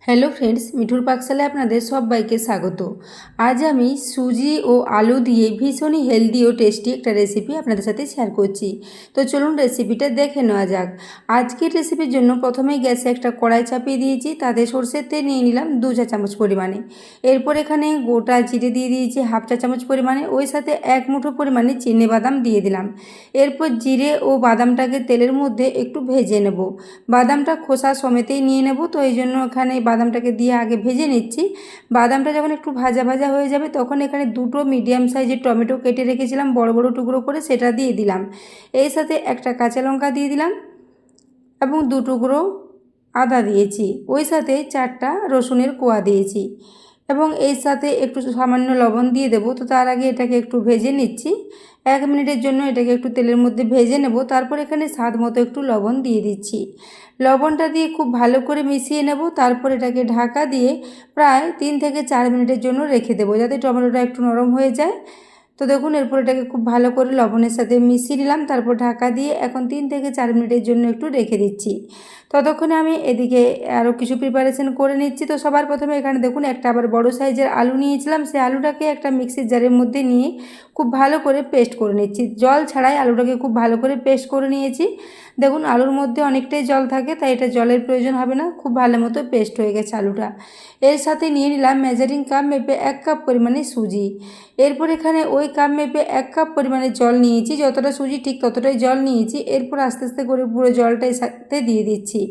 Hello friends, মিঠুর পাকশালায় আপনাদের সবাইকে স্বাগত। আজ আমি সুজি ও আলু দিয়ে ভীষণই হেলদি ও টেস্টি একটা রেসিপি আপনাদের সাথে শেয়ার করছি। তো চলুন রেসিপিটা দেখে নেওয়া যাক। আজকের রেসিপির জন্য প্রথমেই গ্যাসে একটা কড়াই চাপিয়ে দিয়েছি, তাতে সরষের তেল নিয়ে নিলাম 2 চা চামচ পরিমাণে। এরপর এখানে গোটা জিরে দিয়ে দিয়েছি 1/2 চা চামচ পরিমাণে, ওই সাথে 1 মুঠো পরিমাণে চিনে বাদাম দিয়ে দিলাম। এরপর জিরে ও বাদামটাকে তেলের মধ্যে একটু ভেজে নেব। বাদামটা খোসা সমেতেই নিয়ে নেব, তো এই জন্য এখানে বাদামটাকে দিয়ে আগে ভেজে নিচ্ছি। বাদামটা যখন একটু ভাজা ভাজা হয়ে যাবে তখন এখানে 2টো মিডিয়াম সাইজের টমেটো কেটে রেখেছিলাম বড় বড় টুকরো করে, সেটা দিয়ে দিলাম। এর সাথে একটা কাঁচা লঙ্কা দিয়ে দিলাম এবং 2 টুকরো আদা দিয়েছি। ওই সাথে 4টা রসুনের কোয়া দিয়েছি এবং এর সাথে একটু সামান্য লবণ দিয়ে দেবো। তো তার আগে এটাকে একটু ভেজে নিচ্ছি। 1 মিনিটের জন্য এটাকে একটু তেলের মধ্যে ভেজে নেব। তারপর এখানে স্বাদ মতো একটু লবণ দিয়ে দিচ্ছি। লবণটা দিয়ে খুব ভালো করে মিশিয়ে নেব। তারপর এটাকে ঢাকা দিয়ে প্রায় 3 থেকে 4 মিনিটের জন্য রেখে দেবো, যাতে টমেটোটা একটু নরম হয়ে যায়। তো দেখুন, এরপর এটাকে খুব ভালো করে লবণের সাথে মিশিয়ে নিলাম। তারপর ঢাকা দিয়ে এখন 3 থেকে 4 মিনিটের জন্য একটু রেখে দিচ্ছি। ততক্ষণে আমি এদিকে আরও কিছু প্রিপারেশন করে নিচ্ছি। তো সবার প্রথমে এখানে দেখুন একটা আবার বড় সাইজের আলু নিয়েছিলাম, সেই আলুটাকে একটা মিক্সির জারের মধ্যে নিয়ে খুব ভালো করে পেস্ট করে নিচ্ছি। জল ছাড়াই আলুটাকে খুব ভালো করে পেস্ট করে নিয়েছি। দেখুন, আলুর মধ্যে অনেকটাই জল থাকে, তাই এটা জলের প্রয়োজন হবে না, খুব ভালো মতো পেস্ট হয়ে গেছে আলুটা। এর সাথে নিয়ে নিলাম মেজারিং কাপ মেপে 1 কাপ পরিমাণে সুজি। এরপর এখানে ওই কাপ মেপে 1 কাপ পরিমাণে জল নিয়েছি, যতটা সুজি ঠিক ততটাই জল নিয়েছি। এরপর আস্তে আস্তে করে পুরো জলটাই সাথে দিয়ে দিচ্ছি।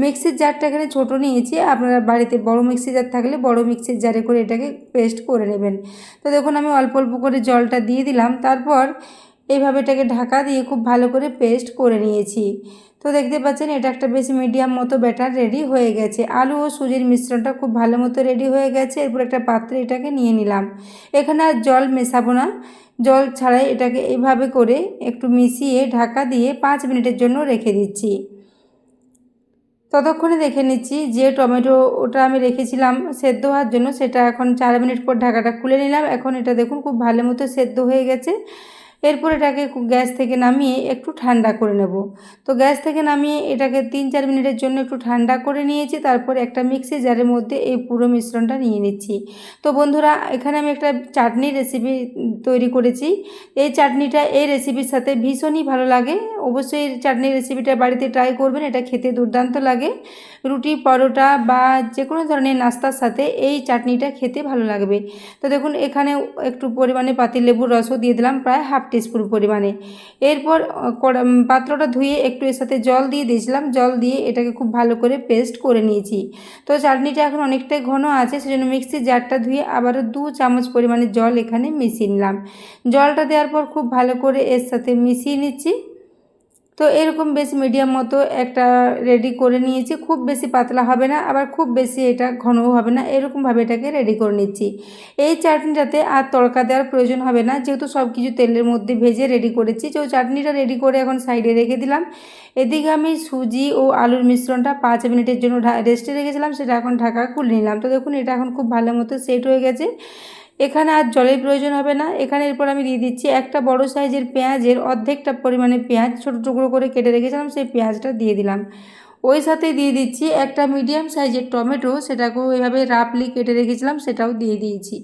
মিক্সির জারটা এখানে ছোট নিয়েছি, আপনারা বাড়িতে বড় মিক্সির জার থাকলে বড় মিক্সির জারে করে এটাকে পেস্ট করে নেবেন। তো দেখুন, আমি অল্প অল্প করে জলটা দিয়ে দিলাম। তারপর এইভাবে এটাকে ঢাকা দিয়ে খুব ভালো করে পেস্ট করে নিয়েছি। তো দেখতে পাচ্ছেন এটা একটা বেশ মিডিয়াম মতো ব্যাটার রেডি হয়ে গেছে। আলু ও সুজির মিশ্রণটা খুব ভালো মতো রেডি হয়ে গেছে। এরপর একটা পাত্রে এটাকে নিয়ে নিলাম। এখানে আর জল মেশাবো না, জল ছাড়াই এটাকে এইভাবে করে একটু মিশিয়ে ঢাকা দিয়ে 5 মিনিটের জন্য রেখে দিচ্ছি। ততক্ষণে দেখে নিচ্ছি যে ওটা আমি রেখেছিলাম সেদ্ধ হওয়ার জন্য, সেটা এখন 4 মিনিট পর ঢাকাটা খুলে নিলাম। এখন এটা দেখুন খুব ভালো মতো সেদ্ধ হয়ে গেছে। এরপর এটাকে গ্যাস থেকে নামিয়ে একটু ঠান্ডা করে নেব। তো গ্যাস থেকে নামিয়ে এটাকে 3-4 মিনিটের জন্য একটু ঠান্ডা করে নিয়েছি। তারপর একটা মিক্সি জারের মধ্যে এই পুরো মিশ্রণটা নিয়ে নিচ্ছি। তো বন্ধুরা, এখানে আমি একটা চাটনির রেসিপি তৈরি করেছি। এই চাটনিটা এই রেসিপির সাথে ভীষণই ভালো লাগে। অবশ্যই এই চাটনির রেসিপিটা বাড়িতে ট্রাই করবেন, এটা খেতে দুর্দান্ত লাগে। রুটি, পরোটা বা যে কোনো ধরনের নাস্তার সাথে এই চাটনিটা খেতে ভালো লাগবে। তো দেখুন, এখানে একটু পরিমাণে পাতিলেবুর রসও দিয়ে দিলাম, প্রায় 1/2 টিস্পুন পরিমাণে। এরপর পাত্রটা ধুয়ে একটু এর সাথে জল দিয়ে দিয়েছিলাম, জল দিয়ে এটাকে খুব ভালো করে পেস্ট করে নিয়েছি। তো চাটনিটা এখন অনেকটাই ঘন আছে, সেজন্য মিক্সির জারটা ধুয়ে আবারও 2 চামচ পরিমাণে জল এখানে মিশিয়ে নিলাম। জলটা দেওয়ার পর খুব ভালো করে এর সাথে মিশিয়ে নিচ্ছি। তো এরকম বেশ মিডিয়াম মতো একটা রেডি করে নিয়েছি। খুব বেশি পাতলা হবে না, আবার খুব বেশি এটা ঘনও হবে না, এরকমভাবে এটাকে রেডি করে নিচ্ছি। এই চাটনিটাতে আর তড়কা দেওয়ার প্রয়োজন হবে না, যেহেতু সব কিছু তেলের মধ্যে ভেজে রেডি করেছি। তো চাটনিটা রেডি করে এখন সাইডে রেখে দিলাম। এদিকে আমি সুজি ও আলুর মিশ্রণটা 5 মিনিটের জন্য রেস্টে রেখেছিলাম, সেটা এখন ঢাকা খুলে নিলাম। তো দেখুন, এটা এখন খুব ভালো মতো সেট হয়ে গেছে। এখানে আর জলের প্রয়োজন হবে না। এখানে এরপর আমি দিয়ে দিচ্ছি একটা বড় সাইজের পেঁয়াজের অর্ধেকটা পরিমাণে পেঁয়াজ ছোটো টুকরো করে কেটে রেখেছিলাম, সেই পেঁয়াজটা দিয়ে দিলাম। ওই সাথে দিয়ে দিচ্ছি একটা মিডিয়াম সাইজের টমেটো, সেটাকেও এভাবে রাফলি কেটে রেখেছিলাম, সেটাও দিয়ে দিয়েছি।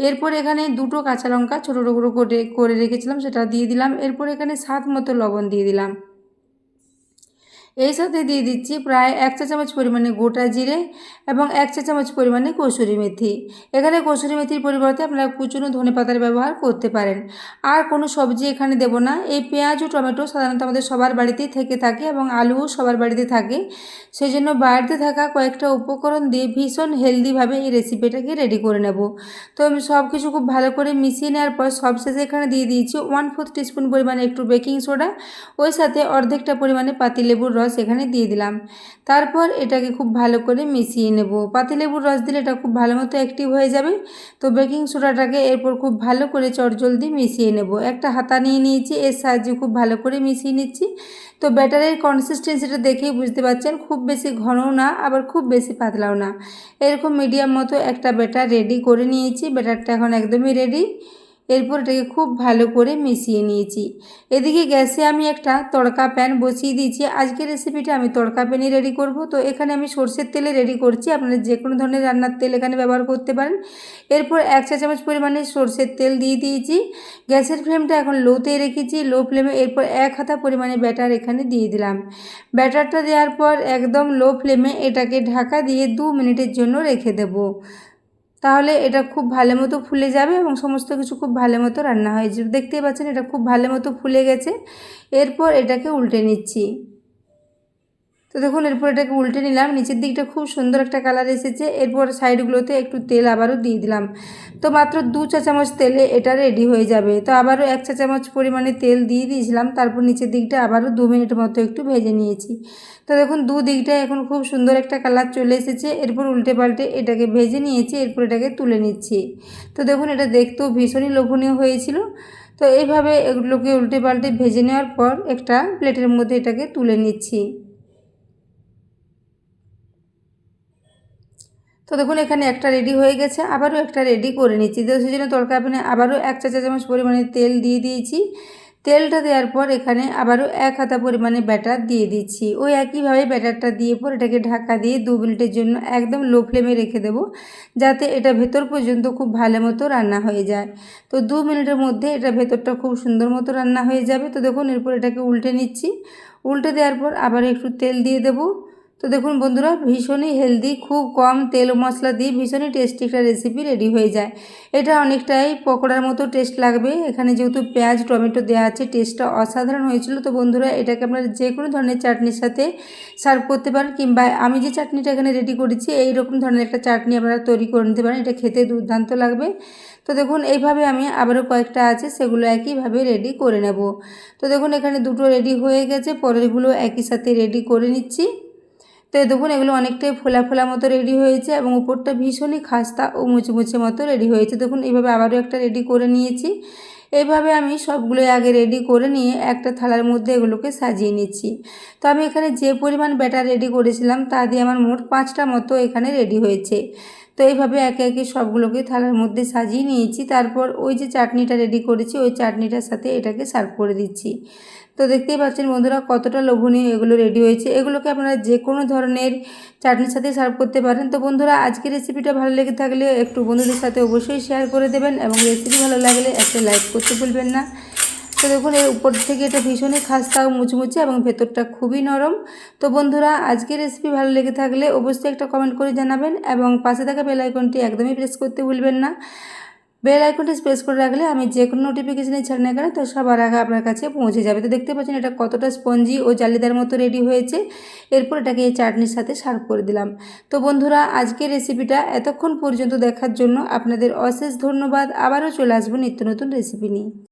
এরপর এখানে 2টো কাঁচা লঙ্কা ছোটো টুকরো করে রেখেছিলাম, সেটা দিয়ে দিলাম। এরপর এখানে স্বাদ মতো লবণ দিয়ে দিলাম। এই সাথে দিয়ে দিচ্ছি প্রায় 1 চা চামচ পরিমাণে গোটা জিরে এবং 1 চা চামচ পরিমাণে কসুরি মেথি। এখানে কসুরি মেথির পরিবর্তে আপনারা কুচনো ধনেপাতার ব্যবহার করতে পারেন। আর কোনো সবজি এখানে দেব না। এই পেঁয়াজ ও টমেটো সাধারণত আমাদের সবার বাড়িতেই থেকে থাকে এবং আলুও সবার বাড়িতে থাকে, সেই জন্য বাড়িতে থাকা কয়েকটা উপকরণ দিয়ে ভীষণ হেলদিভাবে এই রেসিপিটাকে রেডি করে নেব। তো আমি সব কিছু খুব ভালো করে মিশিয়ে নেওয়ার পর সবশেষে এখানে দিয়ে দিয়েছি 1/4 টিস্পুন পরিমাণে একটু বেকিং সোডা, ওই সাথে অর্ধেকটা পরিমাণে পাতিলেবুর রস এখানে দিয়ে দিলাম। তারপর এটাকে খুব ভালো করে মিশিয়ে নেব। পাতিলেবুর রস দিলে এটা খুব ভালো মতো অ্যাক্টিভ হয়ে যাবে। তো বেকিং সোডাটাকে এরপর খুব ভালো করে চটজলদি মিশিয়ে নেব। একটা হাতা নিয়ে নিয়েছি, এর সাহায্যে খুব ভালো করে মিশিয়ে নিচ্ছি। তো ব্যাটারের কনসিস্টেন্সিটা দেখেই বুঝতে পারছেন, খুব বেশি ঘনও না আবার খুব বেশি পাতলাও না, এরকম মিডিয়াম মতো একটা ব্যাটার রেডি করে নিয়েছি। ব্যাটারটা এখন একদমই রেডি। এরপর এটাকে খুব ভালো করে মিশিয়ে নিয়েছি। এদিকে গ্যাসে আমি একটা তড়কা প্যান বসিয়ে দিয়েছি। আজকের রেসিপিটা আমি তড়কা প্যানে রেডি করব। তো এখানে আমি সর্ষের তেলে রেডি করছি, আপনারা যে কোনো ধরনের রান্নার তেল এখানে ব্যবহার করতে পারেন। এরপর 1 চা চামচ পরিমাণে সর্ষের তেল দিয়ে দিয়েছি। গ্যাসের ফ্লেমটা এখন লোতে রেখেছি, লো ফ্লেমে। এরপর 1 হাতা পরিমাণে ব্যাটার এখানে দিয়ে দিলাম। ব্যাটারটা দেওয়ার পর একদম লো ফ্লেমে এটাকে ঢাকা দিয়ে 2 মিনিটের জন্য রেখে দেব। তাহলে এটা খুব ভালো মতো ফুলে যাবে এবং সমস্ত কিছু খুব ভালো মতো রান্না হয়ে যাবে। দেখতেই পাচ্ছেন এটা খুব ভালো মতো ফুলে গেছে। এরপর এটাকে উল্টে নিচ্ছি। তো দেখুন এরপর এটাকে উল্টে নিলাম, নিচের দিকটা খুব সুন্দর একটা কালার এসেছে। এরপর সাইডগুলোতে একটু তেল আবারও দিয়ে দিলাম। তো মাত্র 2 চা চামচ তেলে এটা রেডি হয়ে যাবে। তো আবারও 1 চা চামচ পরিমাণে তেল দিয়ে দিয়েছিলাম। তারপর নিচের দিকটা আবারও 2 মিনিট মতো একটু ভেজে নিয়েছি। তো দেখুন দিকটায় এখন খুব সুন্দর একটা কালার চলে এসেছে। এরপর উল্টে পাল্টে এটাকে ভেজে নিয়েছি। এরপর এটাকে তুলে নিচ্ছি। তো দেখুন এটা দেখতেও ভীষণই লোভনীয় হয়েছিল। তো এইভাবে এগুলোকে উল্টে পাল্টে ভেজে নেওয়ার পর একটা প্লেটের মধ্যে এটাকে তুলে নিচ্ছি। তো দেখুন এখানে একটা রেডি হয়ে গেছে, আবারও একটা রেডি করে নিচ্ছি। তো সেই জন্য তড়কা প্যানে আবারও 1 চা চামচ পরিমাণে তেল দিয়ে দিয়েছি। তেলটা দেওয়ার পর এখানে আবারও 1 হাতা পরিমাণে ব্যাটার দিয়ে দিচ্ছি। ওই একইভাবে ব্যাটারটা দিয়ে পর এটাকে ঢাকা দিয়ে 2 মিনিটের জন্য একদম লো ফ্লেমে রেখে দেব, যাতে এটা ভেতর পর্যন্ত খুব ভালো মতো রান্না হয়ে যায়। তো 2 মিনিটের মধ্যে এটা ভেতরটা খুব সুন্দর মতো রান্না হয়ে যাবে। তো দেখুন এরপর এটাকে উল্টে নিচ্ছি। উল্টে দেওয়ার পর আবার একটু তেল দিয়ে দেবো। তো দেখুন বন্ধুরা ভীষণই হেলদি, খুব কম তেল ও মশলা দিয়ে ভীষণই টেস্টি একটা রেসিপি রেডি হয়ে যায়। এটা অনেকটাই পকোড়ার মতো টেস্ট লাগবে। এখানে যেহেতু পেঁয়াজ টমেটো দেওয়া আছে, টেস্টটা অসাধারণ হয়েছিল। তো বন্ধুরা এটাকে আপনারা যে কোনো ধরনের চাটনির সাথে সার্ভ করতে পারেন, কিংবা আমি যে চাটনিটা এখানে রেডি করেছি এই রকম ধরনের একটা চাটনি আপনারা তৈরি করে নিতে পারেন। এটা খেতে দুর্দান্ত লাগবে। তো দেখুন এইভাবে আমি আবারও কয়েকটা আছে সেগুলো একইভাবে রেডি করে নেব। তো দেখুন এখানে দুটো রেডি হয়ে গেছে, পরেরগুলো একই সাথে রেডি করে নিচ্ছি। তো দেখুন এগুলো অনেকটাই ফোলা ফোলা মতো রেডি হয়েছে এবং উপরটা ভীষণই খাস্তা ও মুচমুচে মতো রেডি হয়েছে। দেখুন এইভাবে আবারও একটা রেডি করে নিয়েছি। এইভাবে আমি সবগুলোই আগে রেডি করে নিয়ে একটা থালার মধ্যে এগুলোকে সাজিয়ে নিচ্ছি। তো আমি এখানে যে পরিমাণ ব্যাটার রেডি করেছিলাম তা দিয়ে আমার মোট 5টা মতো এখানে রেডি হয়েছে। তো এইভাবে একে একে সবগুলোকে থালার মধ্যে সাজিয়ে নিয়েছি। তারপর ওই যে চাটনিটা রেডি করেছি ওই চাটনিটার সাথে এটাকে সার্ভ করে দিচ্ছি। তো দেখতেই পাচ্ছেন বন্ধুরা কতটা লোভনীয় এগুলো রেডি হয়েছে। এগুলোকে আপনারা যে কোনো ধরনের চাটনির সাথে সার্ভ করতে পারেন। তো বন্ধুরা আজকের রেসিপিটা ভালো লেগে থাকলে একটু বন্ধুদের সাথে অবশ্যই শেয়ার করে দেবেন এবং রেসিপি ভালো লাগলে একটা লাইক করতে ভুলবেন না। তো দেখুন এর উপর থেকে এটা ভীষণই খাস্তা ও মুচমুচে এবং ভেতরটা খুবই নরম। তো বন্ধুরা আজকের রেসিপি ভালো লেগে থাকলে অবশ্যই একটা কমেন্ট করে জানাবেন এবং পাশে থাকা বেল আইকনটি একদমই প্রেস করতে ভুলবেন না। বেল আইকনটি প্রেস করে রাখলে আমি যে কোনো নোটিফিকেশানে ছাড়ি না কেন তো সবার আগে আপনার কাছে পৌঁছে যাবে। তো দেখতে পাচ্ছেন এটা কতটা স্পঞ্জি ও জালিদার মতো রেডি হয়েছে। এরপর এটাকে এই চাটনির সাথে সার্ভ করে দিলাম। তো বন্ধুরা আজকের রেসিপিটা এতক্ষণ পর্যন্ত দেখার জন্য আপনাদের অশেষ ধন্যবাদ। আবারও চলে আসবো নিত্য নতুন রেসিপি নিয়ে।